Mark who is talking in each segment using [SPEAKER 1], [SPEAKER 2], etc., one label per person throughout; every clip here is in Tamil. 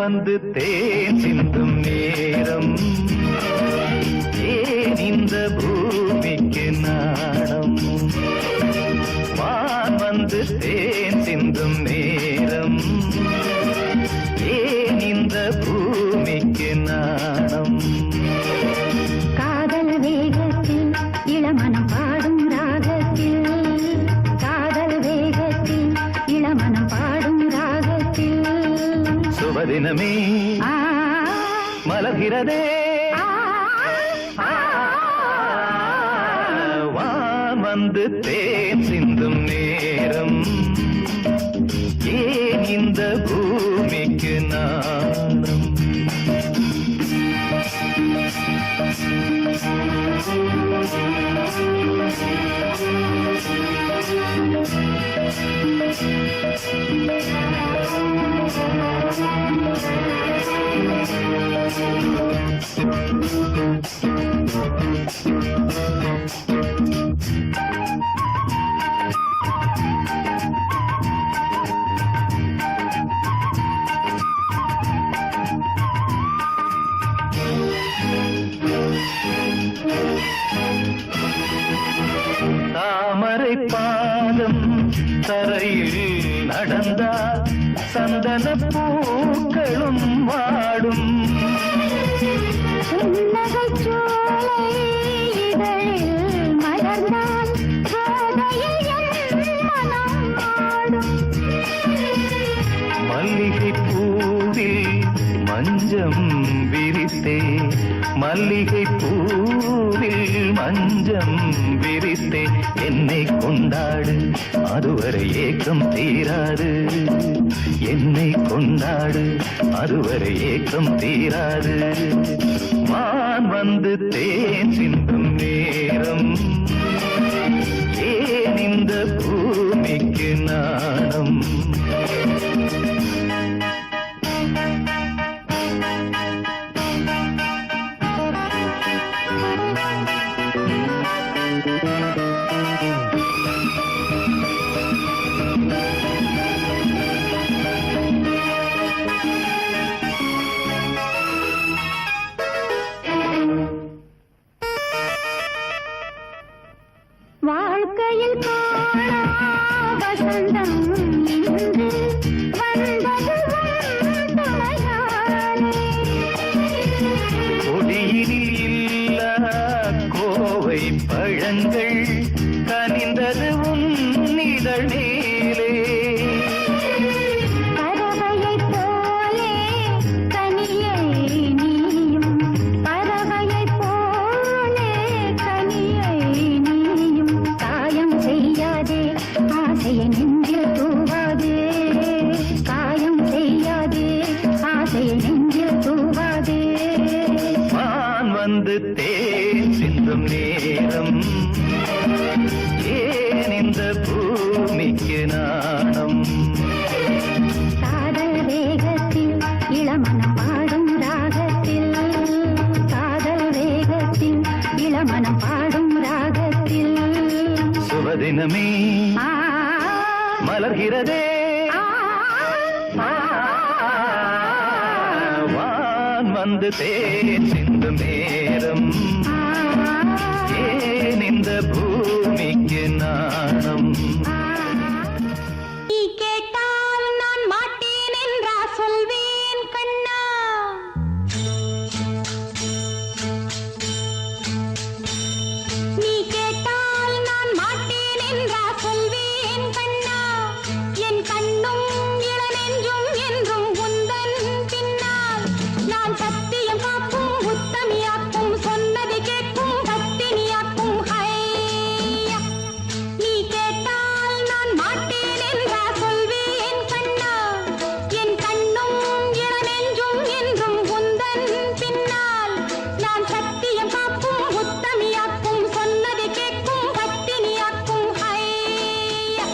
[SPEAKER 1] வந்து தேன் சிந்தும் நேரம் ஏன் இந்த பூமிக்கு நாணம் வான் வந்து தேன் சிந்தும் நேரம் ஏன் இந்த பூமிக்கு நாணம்
[SPEAKER 2] காதல் வேகத்தில் இளமனம் பாடும் ராகத்தில் காதல் வேகத்தில் இளமனம் பாடும் ராகத்தில்
[SPEAKER 1] சுபதினமே மலர்கிறதே வான் வந்து தேன் சிந்தும் நேரம் ஏன் இந்த பூமிக்கு நாணம் தாமரை பாதம் தரையில் நடந்தால் சந்தன பூக்களும் வாடும் மல்லிகை பூவில் மஞ்சம் விரித்தே மல்லிகை பூவில் மஞ்சம் விரித்தே என்னை கொண்டாடு அதுவரை ஏக்கம் தீராது என்னை கொண்டாடு அதுவரை ஏக்கம் தீராது வான் வந்து தேன் சிந்தும் நேரம் ஏன் இந்த பூமிக்கு நாணம்
[SPEAKER 2] வாழ்க்கையில் வசந்தம் இன்று வந்தது
[SPEAKER 1] கொடியினில் இல்ல கோவை பழங்கள் கனிந்தது உன்னிதழ் மேலே
[SPEAKER 2] பறவையை போலே கனியை நீயும் பறவையை போலே கனியை நீயும் காயம் செய்யாதே ஆசையை நெஞ்சில் தூவாதே காயம் செய்யாதே ஆசையை நெஞ்சில் தூவாதே
[SPEAKER 1] வான் வந்து தேன் சிந்தும் நேரம் ஏன் இந்த பூமிக்கு நாணம்
[SPEAKER 2] காதல் வேகத்தில் இளமனம் பாடும் ராகத்தில் காதல் வேகத்தில் இளமனம் பாடும் ராகத்தில்
[SPEAKER 1] சுபதினமே மலர்கிறதே வான் வந்து தேன் சிந்தும் நேரம் ஏன் இந்த பூமிக்கு நாணம்
[SPEAKER 2] நீ கேட்டால் நான் மாட்டேன் என்றா சொல்வேன் கண்ணா நீ கேட்டால் நான் மாட்டேன் என்றா சொல்வேன் கண்ணா என் கண்ணும் இளநெஞ்சும் என்றும் உந்தன் பின்னால் நான் சத்தியம் காக்கும் உத்தமியாக்கும் சொன்னதை கேட்கும் பத்தினியாக்கும் ஹையா நீ கேட்டால் நான் மாட்டேன் என்றா சொல்வேன் கண்ணா என் கண்ணும் இளநெஞ்சும் என்றும் உந்தன் பின்னால் நான் சத்தியம் காக்கும் உத்தமியாக்கும் சொன்னதை கேட்கும் பத்தினியாக்கும் ஹையா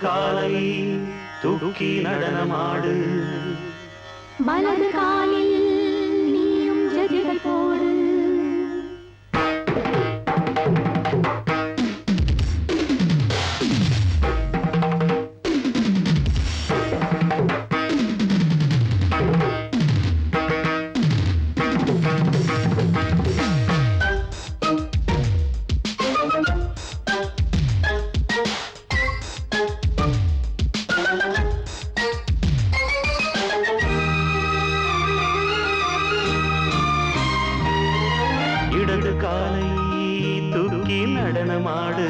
[SPEAKER 3] காலை தூக்கி நடனமாடு
[SPEAKER 2] வலது காலில் நீயும் ஜதிகள் போடு
[SPEAKER 3] இடது காலை தூக்கி நடனமாடு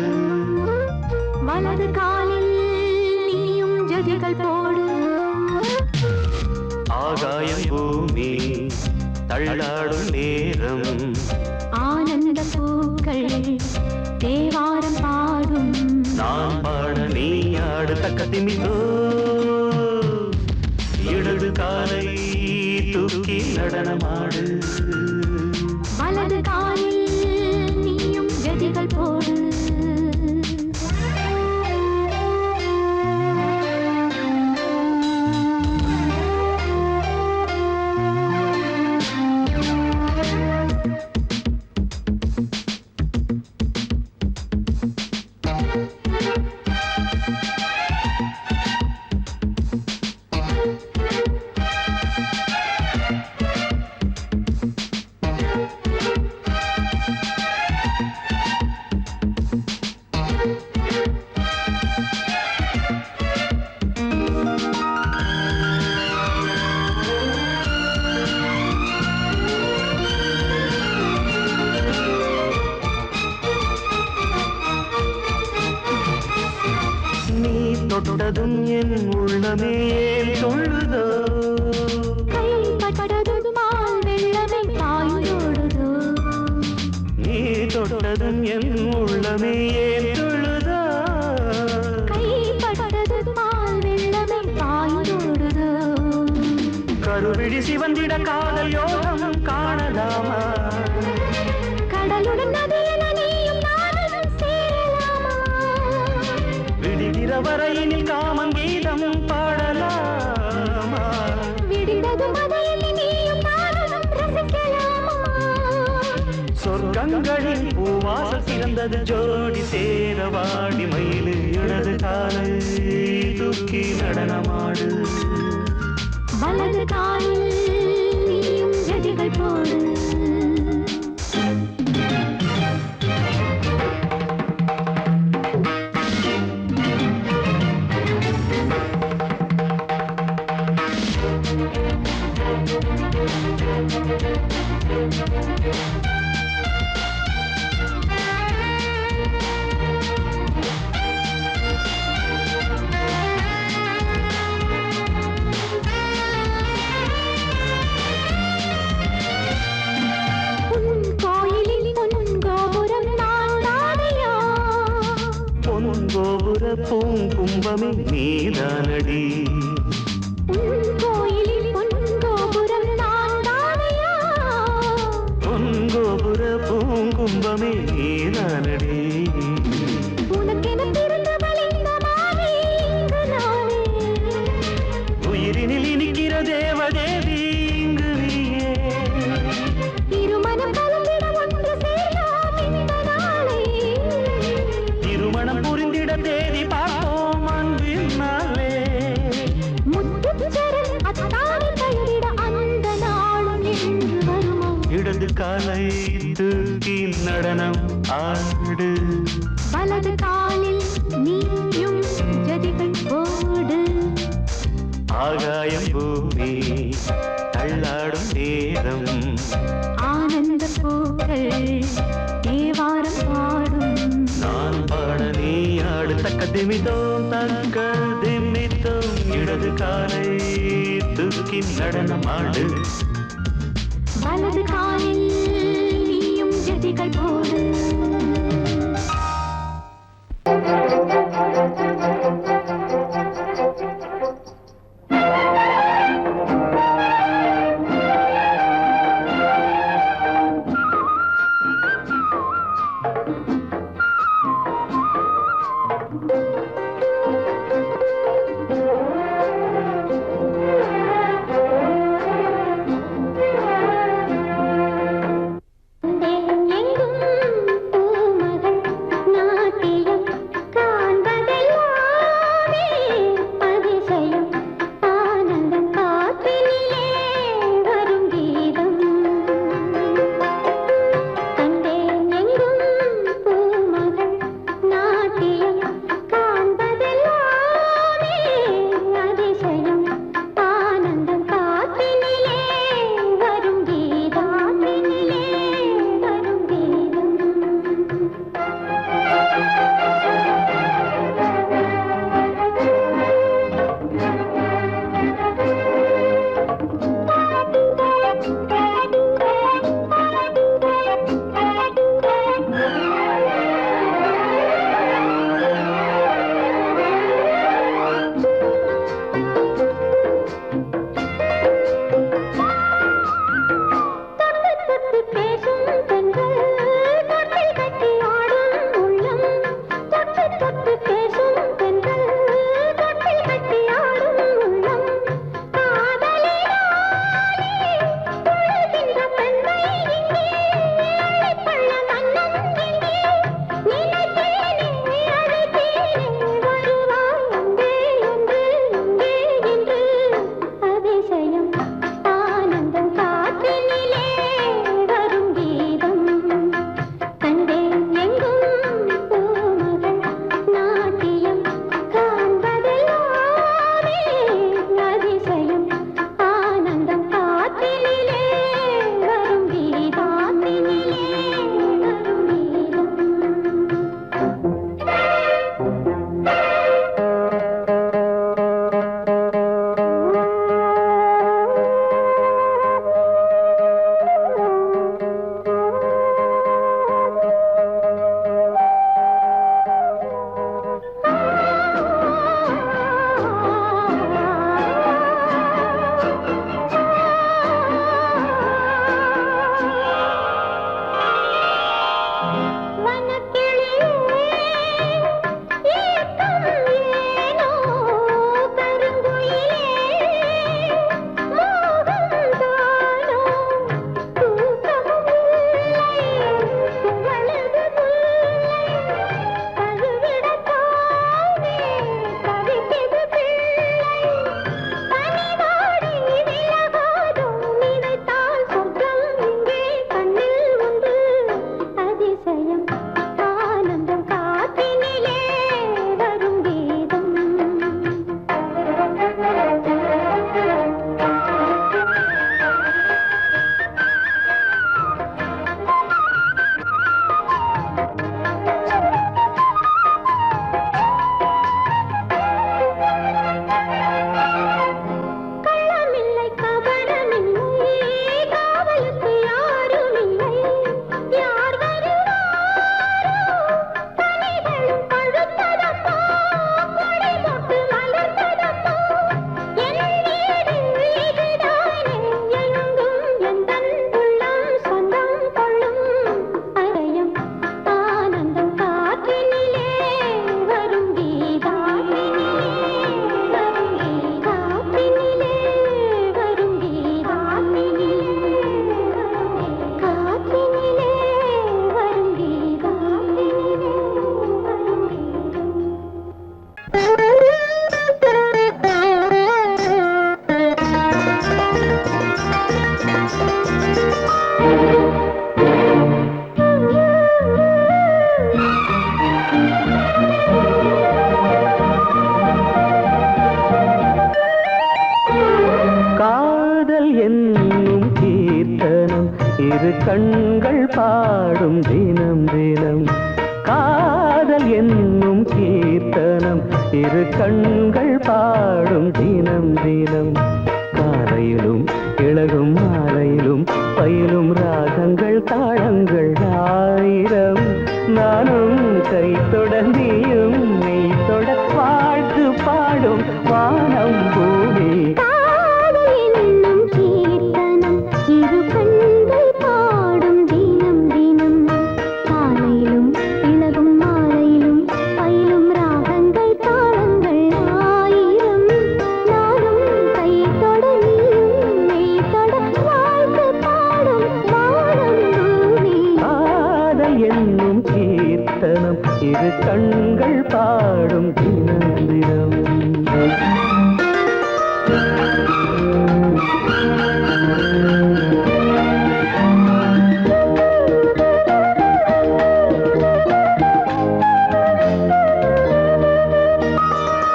[SPEAKER 2] வலது காலில் நீயும் ஜதிகள் போடு
[SPEAKER 3] ஆகாயம் பூமி தள்ளாடும் நேரம்
[SPEAKER 2] ஆனந்த பூக்கள் தேவாரம் பாடும்
[SPEAKER 3] நான் பாட நீ ஆடு தக்க திமிதோ இடது காலை தூக்கி நடனமாடு
[SPEAKER 2] வலது காலில் நீயும் ஜதிகள் போடு
[SPEAKER 3] தொட்டதும் என் உள்ளமே தொழுதோ
[SPEAKER 2] கைப்பட்டதும் மால் வெள்ளமே பாய்ந்தோடுதோ
[SPEAKER 3] நீ தொட்டதும் என் உள்ளமே தொழுதோ
[SPEAKER 2] கைப்பட்டதும் மால் வெள்ளமே பாய்ந்தோடுதோ
[SPEAKER 3] கருவிழி சிவந்திட காதல் யோகம் காணலாமா
[SPEAKER 2] கடலுடன் நதியில் நீயும் நானும் சேரலாமா
[SPEAKER 3] விடுகிற வரையினில் காமன் கீதம் பாடலாமா
[SPEAKER 2] விடிந்ததும் அதில் நீயும் நானும் ரசிக்கலாமா
[SPEAKER 3] சொர்க்கங்களில் பூவாசல் சிறந்தது ஜோடி சேரவாடி மயிலு இடது காலை தூக்கி நடனமாடு
[SPEAKER 2] வலது காலில் நீயும் ஜதிகள் போடு
[SPEAKER 3] பூங்கும்பமே நீதானடி
[SPEAKER 2] கோயிலில் பொன்கோபுரம் நான் தானையா
[SPEAKER 3] பொன்கோபுர பூங்கும்பமே நீதானடி
[SPEAKER 2] உனக்கென பிறந்தவள் இந்த மாலை இங்கு நானே
[SPEAKER 3] உயிரினில் இனிக்கிற தேவதேவி இங்கு நீயே
[SPEAKER 2] திருமணம் கலந்திட ஒன்று சேரலாம் இந்த நாளை
[SPEAKER 3] திருமணம் புரிந்திட தேதி பார்ப்போம் அன்பினாலே
[SPEAKER 2] முத்துச்சரன் அத்தானி பெயரிட அந்த நாளும் என்று வருமோ
[SPEAKER 3] இடது காலை தூக்கி நடனம் ஆடு
[SPEAKER 2] வலது காலில் நீயும் ஜதிகள் போடு
[SPEAKER 3] ஆகாயம் பூமி தள்ளாடும் நேரம்
[SPEAKER 2] ஆனந்த பூக்கள் தேவாரம் பாடும்
[SPEAKER 3] நான் பாட நீ ஆடு தக்க திமிதோம் தக்க திமித்தோம் இடது காலை தூக்கி நடனம் ஆடு
[SPEAKER 2] வலது காலில் நீயும் ஜதிகள் போடு
[SPEAKER 3] கண்கள் பாடும் தினம் தினம் காதல் என்னும் கீர்த்தனம் இரு கண்கள் பாடும் தினம் தினம் காலையிலும் இளகும் மாலையிலும் பயிலும் ராகங்கள் தாளங்கள் ஆயிரம் நானும் கை தொடர்ந்தியும் நீ தொட வாழ்த்து பாடும் வானம் பூமி
[SPEAKER 2] என்னும் கீர்த்தனம் இரு கண்கள் பாடும் தினம் தினம் காலையிலும் இளகும் மாலையிலும் பயிலும் ராகங்கள் தாளங்கள் ஆயிரம் நானும் கை தொட நீயும் மெய் தொட வாழ்த்து பாடும் வானம் பூமி
[SPEAKER 3] காதல் என்னும் கீர்த்தனம் இரு கண்கள் பாடும் தினம் தினம்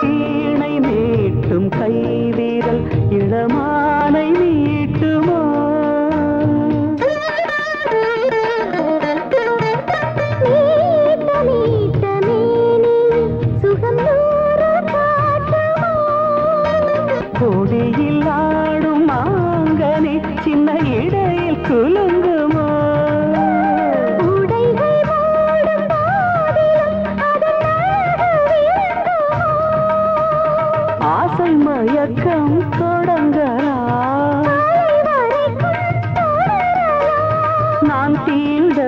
[SPEAKER 3] வீணை மீட்டும் கைவிரல் இளமானை மீட்டுமோ கொடியில் ஆடும் மாங்கனி சின்ன இடையில் குலுங்குமோ ஆசை மயக்கம் தொடங்கலாம் நான் தீண்ட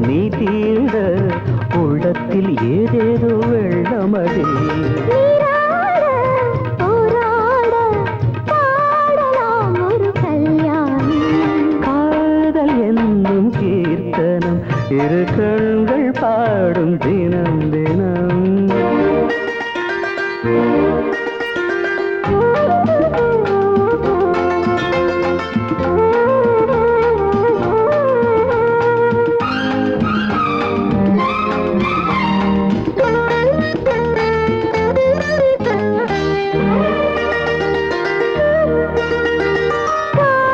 [SPEAKER 3] நீ தீண்ட உள்ளத்தில் ஏதேதோ வெள்ளமடி காதல் என்னும் கீர்த்தனம் இரு கண்கள் பாடும் தினம் தினம்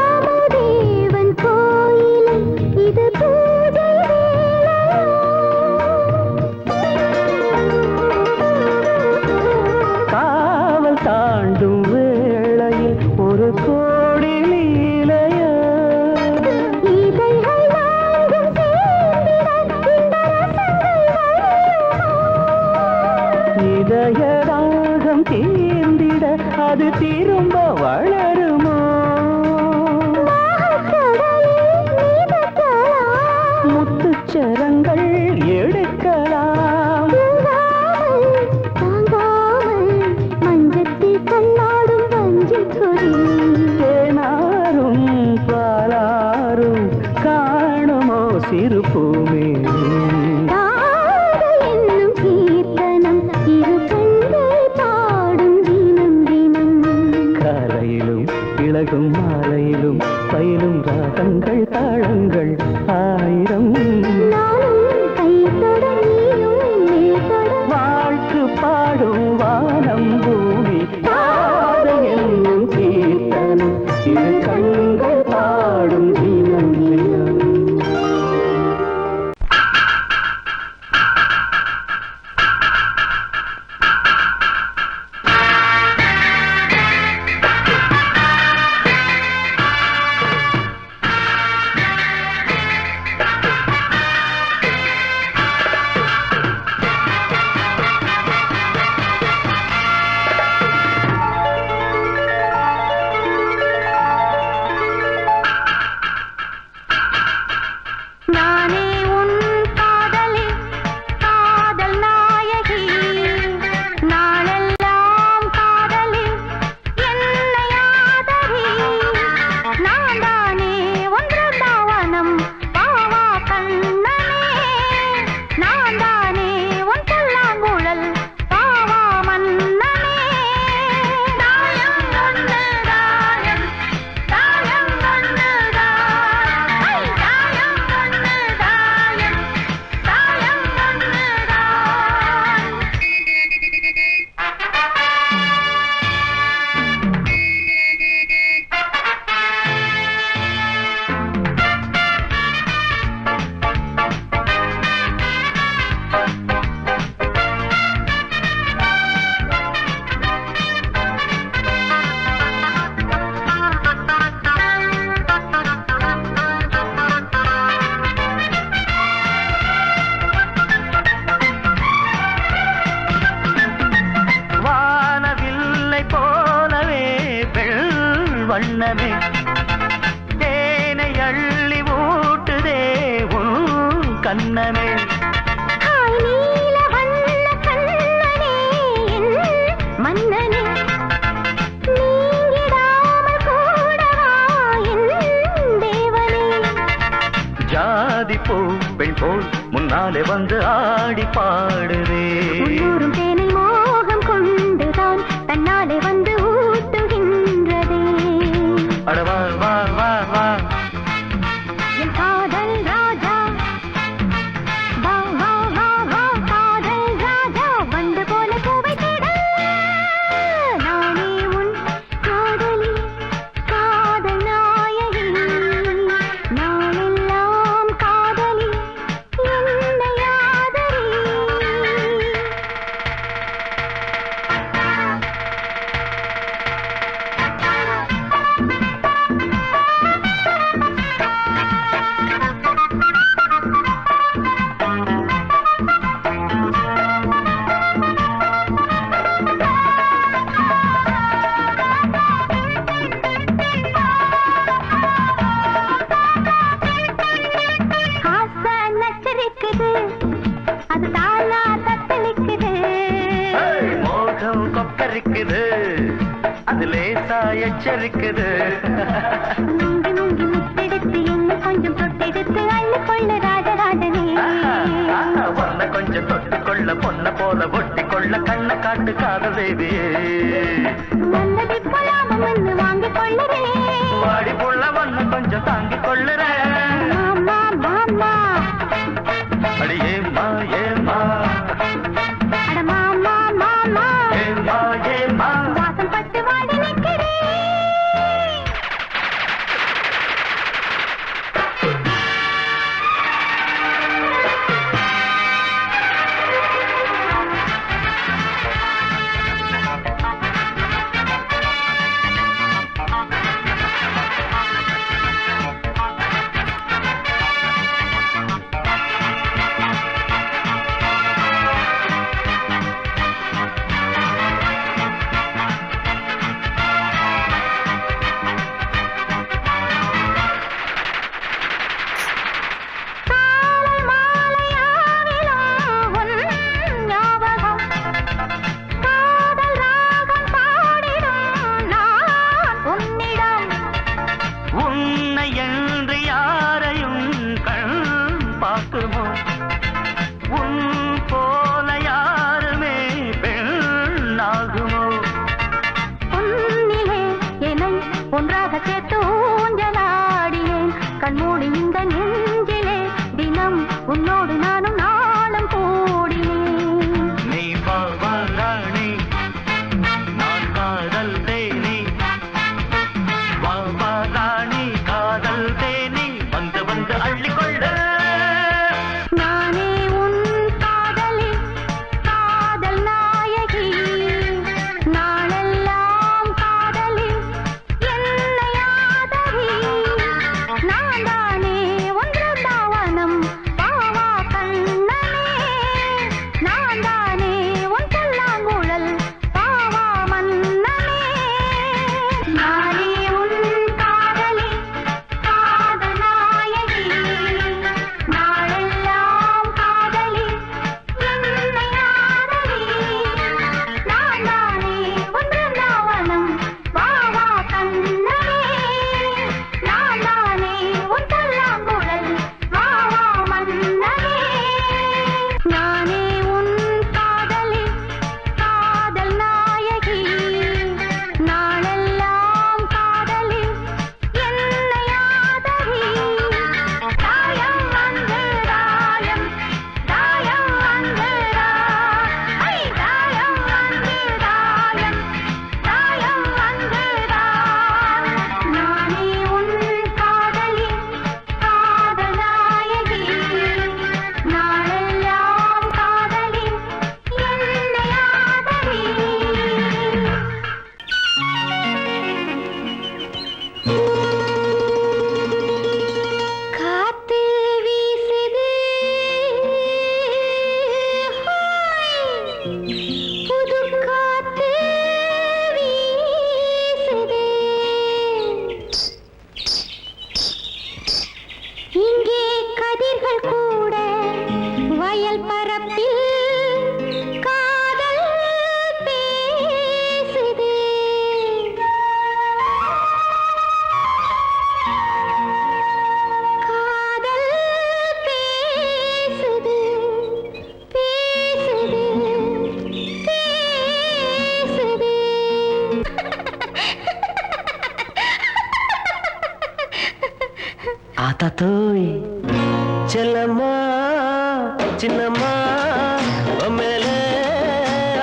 [SPEAKER 2] காமதேவன் கோயிலில் இது பூஜை
[SPEAKER 3] காவல் தாண்டும் வேளையில் ஒரு கோடி லீலையோ
[SPEAKER 2] இதழ்கள் நான்கும் சேர்ந்திட இந்த ரசங்கள்
[SPEAKER 3] இதய ராகம் தீர்ந்திட அது திரும்ப வளருமோ முத்துச்சரங்கள் எடுக்கலாம்
[SPEAKER 2] மஞ்சத்தில் கண்ணாடும் வஞ்சி கொடி
[SPEAKER 3] தேனாரும் பாலாரும் காணுமோ சிறு பூமி
[SPEAKER 2] காதல் என்னும் கீர்த்தனம் இரு கண்கள் பாடும் தினம் தினம்
[SPEAKER 3] காலையிலும் இளகும் மாலையிலும் பயிலும் ராகங்கள் தாளங்கள் ஆயிரம்
[SPEAKER 2] நானும் கை தொட நீயும் மெய் தொட
[SPEAKER 3] வாழ்த்து பாடும் வானம் பூமி காதல் என்னும் கீர்த்தனம் இரு கண்கள் பாடும் தினம் தினம் வண்ணமே தேனை அள்ளி ஊட்டுதே உன் கண்ணமே
[SPEAKER 2] ஹாய் நீல வண்ண கண்ணனே என் மன்னனே நீங்கிடாமல் கூடவா என் தேவனே
[SPEAKER 3] ஜாதி பூ பெண் போல் முன்னாலே வந்து ஆடி பாடுதே
[SPEAKER 2] உள்ளூரும் தேனை மோகம் கொண்டுதான் தன்னாலே வந்து ஊட்டுகின்றதே
[SPEAKER 3] அட வா வா வா வா
[SPEAKER 2] என் காதல் ராஜா வா வா வா வா காதல் ராஜா வந்து போல பூவை தேட நானே உன் காதலி காதல் நாயகி நாளெல்லாம் காதலி என்னை ஆதரி ஆசை நச்சரிக்குது அது தாளா தத்தளிக்குது
[SPEAKER 3] மோகம் கொக்கரிக்குது அது லேசா எச்சரிக்குது
[SPEAKER 2] முங்கி முங்கி முத்தெடுத்து என்ன கொஞ்சம் தொட்டெடுத்து அள்ளி கொள்ள ராஜராஜனே
[SPEAKER 3] பொண்ண கொஞ்சம் தொட்டுக்கொள்ள பொண்ண போல ஒட்டி கொள்ள கண்ண காட்டு காதல் தேவியே
[SPEAKER 2] நல்லது போலாமம் வந்து வாங்கிக் கொள்ளுறேன்
[SPEAKER 3] வாடி புள்ள ஒண்ணு கொஞ்சம் தாங்கிக் கொள்ளுறேன்
[SPEAKER 2] மாமா மாமா
[SPEAKER 3] அடி ஏம்மா ஏம்மா
[SPEAKER 2] அட மாமா மாமா
[SPEAKER 3] ஏம்மா ஏம்மா
[SPEAKER 2] வாசம் பட்டு வாடி நிற்கிறேன் காலை மாலையாவிலும் உன் ஞாபகம் காதல் ராகம் பாடிடும் நான் உன்னிடம்
[SPEAKER 3] உன்னை என்று யாரையும் கண் பார்க்குமோ உன் போல யாருமே பெண்ணாகுமோ
[SPEAKER 2] உன்னிலே என்னை ஒன்றாக சேர்த்து ஊஞ்சலாடினேன் கண்மூடி இந்த நெஞ்சிலே தினம் உன்னோடு நானும் நாளும் கூடினேன்
[SPEAKER 3] நீ வா வா ராணி நான் காதல் தேனி வா வா ராணி காதல் தேனி வந்து வந்து அள்ளிக்கொள்ள
[SPEAKER 2] நானே உன் காதலி காதல் நாயகி நாளெல்லாம் காதலி என்னை
[SPEAKER 3] ஆத்தாத்தோய் செல்லம்மா சின்னம்மா மேலே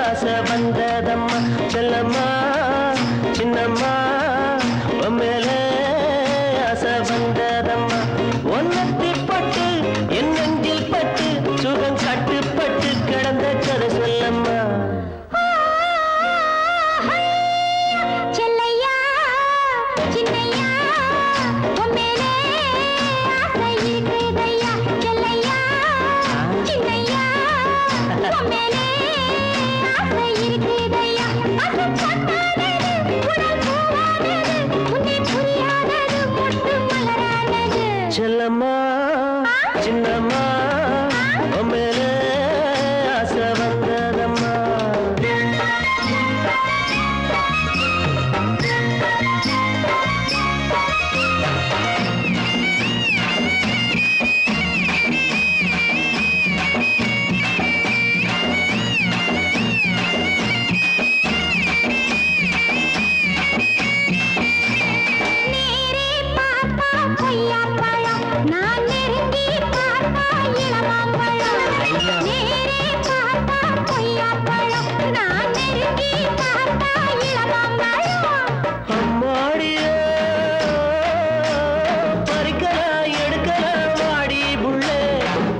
[SPEAKER 3] ஆசை வந்ததம்மா செல்லம்மா சின்னம்மா மேலே ஆசை வந்ததம்மா ஒன்னத்தி பட்டு என் நெஞ்சில் பட்டு சுகம் கட்டுப்பட்டு கிடந்த கதை சொல்லம்மா
[SPEAKER 2] செல்லையா சின்னையா உம்மேலே ஆசை இருக்குதையா செல்லையா சின்னையா உம்மேலே ஆசை இருக்குதையா அது பட்டானது உடல் பூவானது உன்னை புரியாதது மொட்டு மலரானது
[SPEAKER 3] செல்லம்மா சின்னம்மா மேலே ஆசை வந்ததம்மா
[SPEAKER 2] நேரே பார்த்தா கொய்யாப்பழம் நான் நெருங்கி பார்த்தா இளமாம்பழம் நேரே பார்த்தா கொய்யாப்பழம் நான் நெருங்கி பார்த்தா இளமாம்பழம்
[SPEAKER 3] அம்மாடியே பறிக்கலாம் எடுக்கலாம் வாடி புள்ளே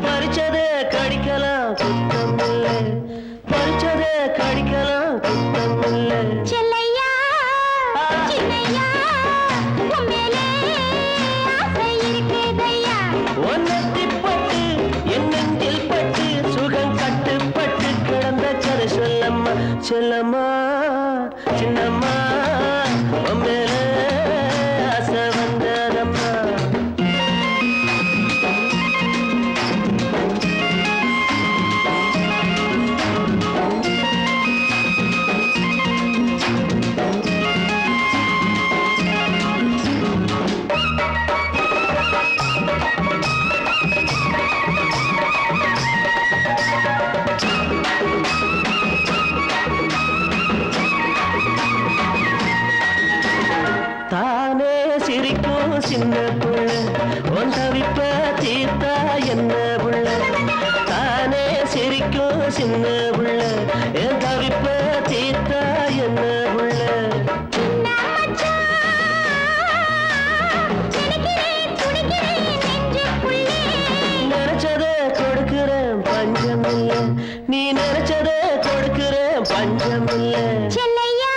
[SPEAKER 3] பறிச்சதே கடிக்கலாம் குத்தமில்லை பறிச்சதே கடிக்கலாம் குத்தமில்லை
[SPEAKER 2] செல்லையா சின்னையா உம்மேலே ஆசை இருக்குதையா
[SPEAKER 3] ஒன்னத்தி பட்டு என் நெஞ்சில் பட்டு சுகம் கட்டுப்பட்டு கிடந்த கதை சொல்லம்மா செல்லம்மா சின்னம்மா மேலே ஆசை வந்ததம்மா தானே சிரிக்கும் சின்ன புள்ள உன் தவிப்ப தீர்த்தா என்ன புள்ள தானே சிரிக்கும் சின்ன புள்ள என் தவிப்ப தீர்த்தா என்ன புள்ள
[SPEAKER 2] சின்ன மச்சான் நினைக்கிறேன் துடிக்கிறேன் நெஞ்சுக்குள்ளே
[SPEAKER 3] நினைச்சதே கொடுக்கிறேன் பஞ்சமில்லை நீ நினைச்சதே கொடுக்கிறேன் பஞ்சமில்லை
[SPEAKER 2] செல்லையா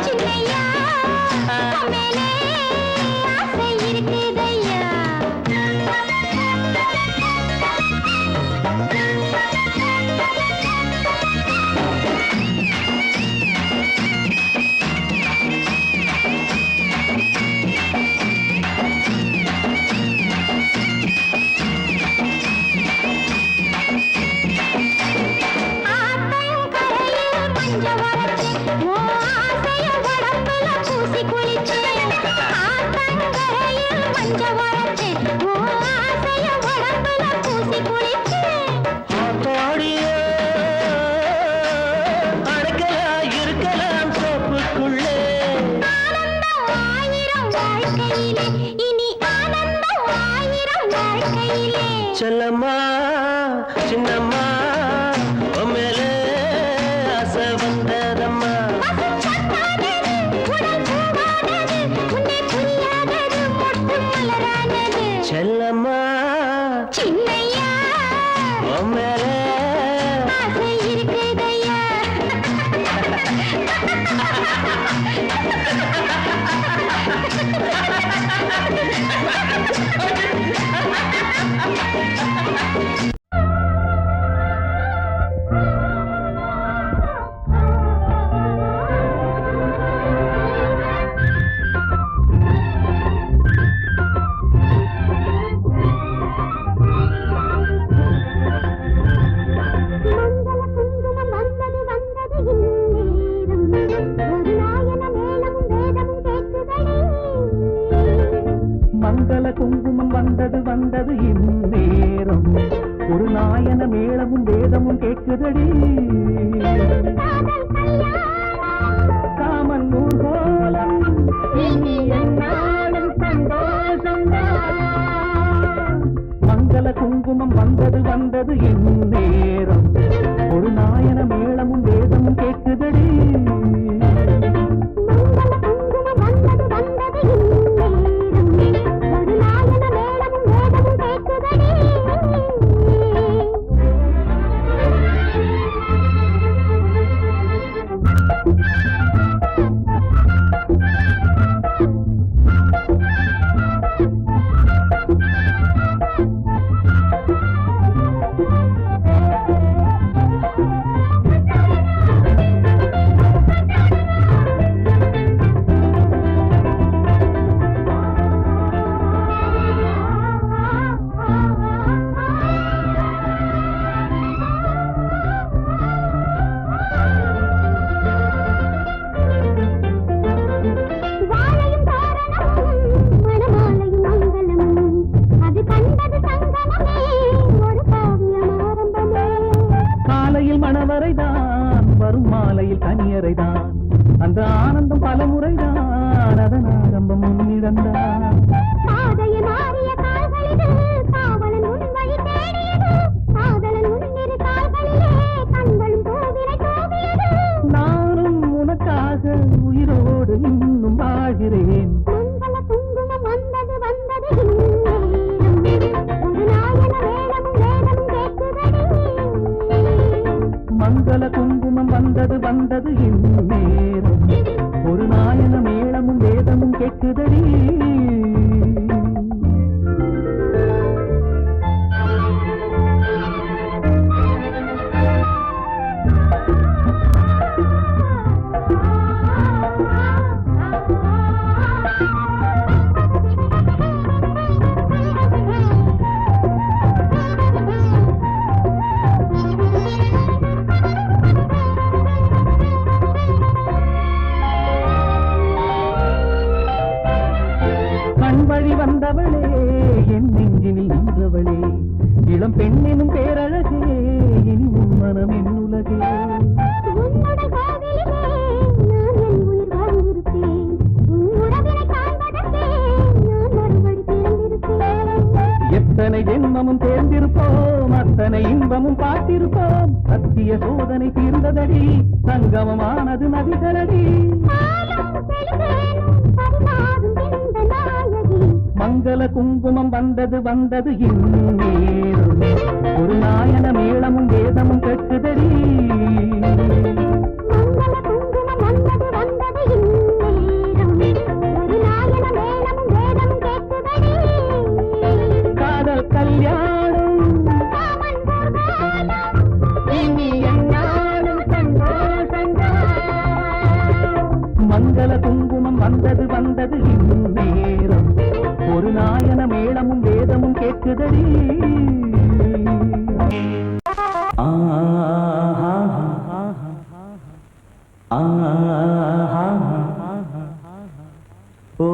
[SPEAKER 2] சின்னையா உம்மேலே ஆசை இருக்குதையா ஆத்தையும் கரையில் மஞ்ச வரைச்சு ஓ ஆசைய உடம்புல பூசி குளிச்சு ஆத்தங்கரையில் மஞ்ச வரைச்சு ஓ ஆசைய உடம்புல பூசி குளிச்சு
[SPEAKER 3] ஆத்தாடியே அடக்கலாம் இருக்கலாம் தோப்புக்குள்ளே
[SPEAKER 2] ஆனந்தம் ஆயிரம் வாழ்க்கையிலே இனி ஆனந்தம் ஆயிரம் வாழ்க்கையிலே
[SPEAKER 3] செல்லம்மா சின்னம்மா மேலே ஆசை வந்ததம்மா
[SPEAKER 2] பசும்பொன்னானது, உடல் பூவானது, உன்னை புரியாதது மொட்டு மலரானது.
[SPEAKER 3] செல்லம்மா
[SPEAKER 2] சின்னையா,
[SPEAKER 3] மேலே
[SPEAKER 2] ஆசை இருக்குதையா. மங்கள குங்குமம் வந்தது இந்நேரம். ஒரு நாயன மேளமும் வேதமும் கேட்குதடி. காமன் ஊர்கோலம் இனி என்னாலும் சந்தோஷம்.
[SPEAKER 4] குங்குமம் வந்தது வந்தது என் நேரம் ஒரு நாயன மேளமும் வேதமும் கேட்குதடி மணவரைதான் வரும் மாலையில் கனியரைதான் அந்த ஆனந்தம் பல முறைதான் அதன் ஆரம்பம் முன்னிடந்தான் நானும் உனக்காக உயிரோடு இன்னும் வாழ்கிறேன் மங்கள குங்குமம் வந்தது வந்தது நேரம் ஒரு நாயன மேளமும் வேதமும் கேட்குதடி வழி வந்தவளே என் நெஞ்சினில் நின்றவளே இளம் பெண்ணினும் பேரழகே இனி உன் மனம் என் உலகே எத்தனை ஜென்மமும் தேர்ந்திருப்போம் அத்தனை இன்பமும் பார்த்திருப்போம் சத்திய சோதனை தீர்ந்ததடி சங்கமமானது நதிகளடி மங்கள குங்குமம் வந்தது வந்தது நேரம் ஒரு நாயன மேளமும் வேதமும் கேட்குதடி காதல் கல்யாணம் இனி என்னாலும் மங்கள குங்குமம் வந்தது வந்தது நேரம் ஒரு நாயன மேளமும் வேதமும் கேட்குதடி ஓ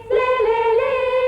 [SPEAKER 2] le le le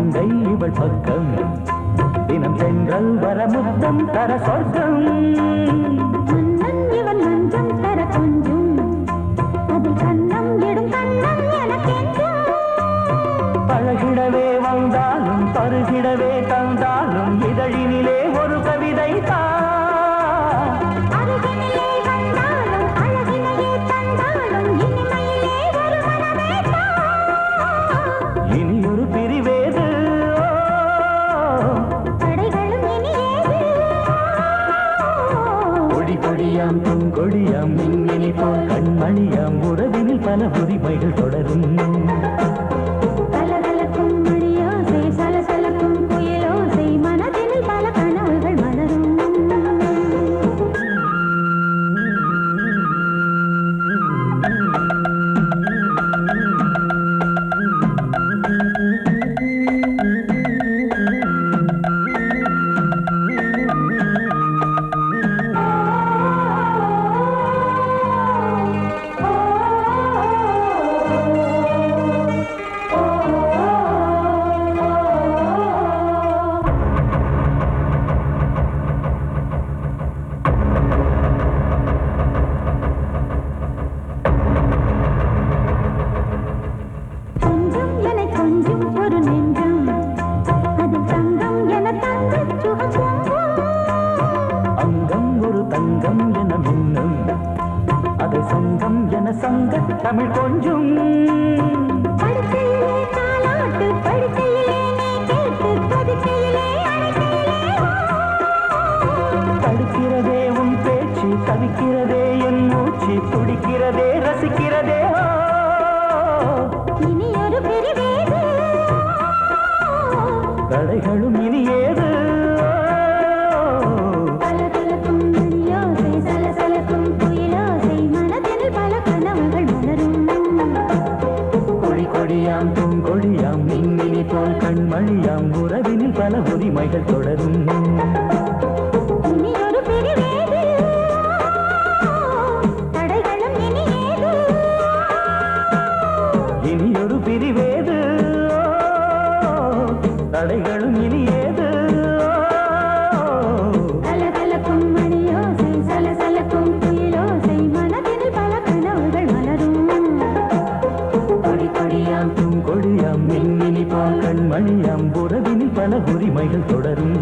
[SPEAKER 4] மங்கை இவள் பக்கம் தினம் சென்றல் வர முத்தம் தர சொர்க்கம்
[SPEAKER 2] மன்னன் இவன் மஞ்சம் தர கொஞ்சும் அதில் கண்ணம் இடும் கண்ணம் எனக்கென்றும்
[SPEAKER 4] பழகிடவே வந்தாலும் பருகிடவே தந்தாலும் இதழினிலே ஒரு கவிதை
[SPEAKER 2] அருகினிலே வந்தாலும் அழகினையே தந்தாலும் இனிமையிலே ஒரு மனமே
[SPEAKER 4] இனி ஒரு பிரிவேது
[SPEAKER 2] தடைகளும் இனியேது
[SPEAKER 4] கொடி கொடியாம் பூங்கொடியாம் மின்மினி போல் கண்மணியாம் உறவினில் பல உரிமைகள் தொடரும்
[SPEAKER 2] கலகலக்கும் மணியோசை சலசலக்கும் குயிலோசை மனதினில் பல கனவுகள் மலரும் கொஞ்சம் என கொஞ்சம் ஒரு நெஞ்சம் அது தங்கம் என தங்க சுகம்
[SPEAKER 4] அங்கம் ஒரு தங்கம் என மின்னும் அது சங்கம் என சங்க தமிழ் கொஞ்சம்
[SPEAKER 2] படுக்கையிலே தாலாட்டு படுக்கையிலே நீ கேட்டு படுக்கையிலே
[SPEAKER 4] தடுக்கிறதே உன் பேச்சு தவிக்கிறதே என் மூச்சு துடிக்கிறதே ரசிக்கிறதே
[SPEAKER 2] இனி ஒரு பிரிவேது
[SPEAKER 4] தடைகளும் இனி ஏது
[SPEAKER 2] கலகலக்கும் மணியோசை சலசலக்கும் குயிலோசை மனதில் பல கனவுகள் மலரும்
[SPEAKER 4] கொடி கொடியாம் பூங்கொடியாம் மின்மினி போல் கண்மணியாம் உறவினில் பல உரிமைகள் தொடரும்
[SPEAKER 2] இனி ஒரு பிரிவேது தடைகளும் இனியேது
[SPEAKER 4] இனி ஒரு பிரிவேது தடைகளும் இனி ஏது
[SPEAKER 2] கலகலக்கும் மணியோசை சலசலக்கும் குயிலோசை மனதில் பல கனவுகள் மலரும்
[SPEAKER 4] கொடி கொடியாம் பூங்கொடியாம் மின்மினி போல் கண்மணியாம் உறவினில் பல உரிமைகள் தொடரும்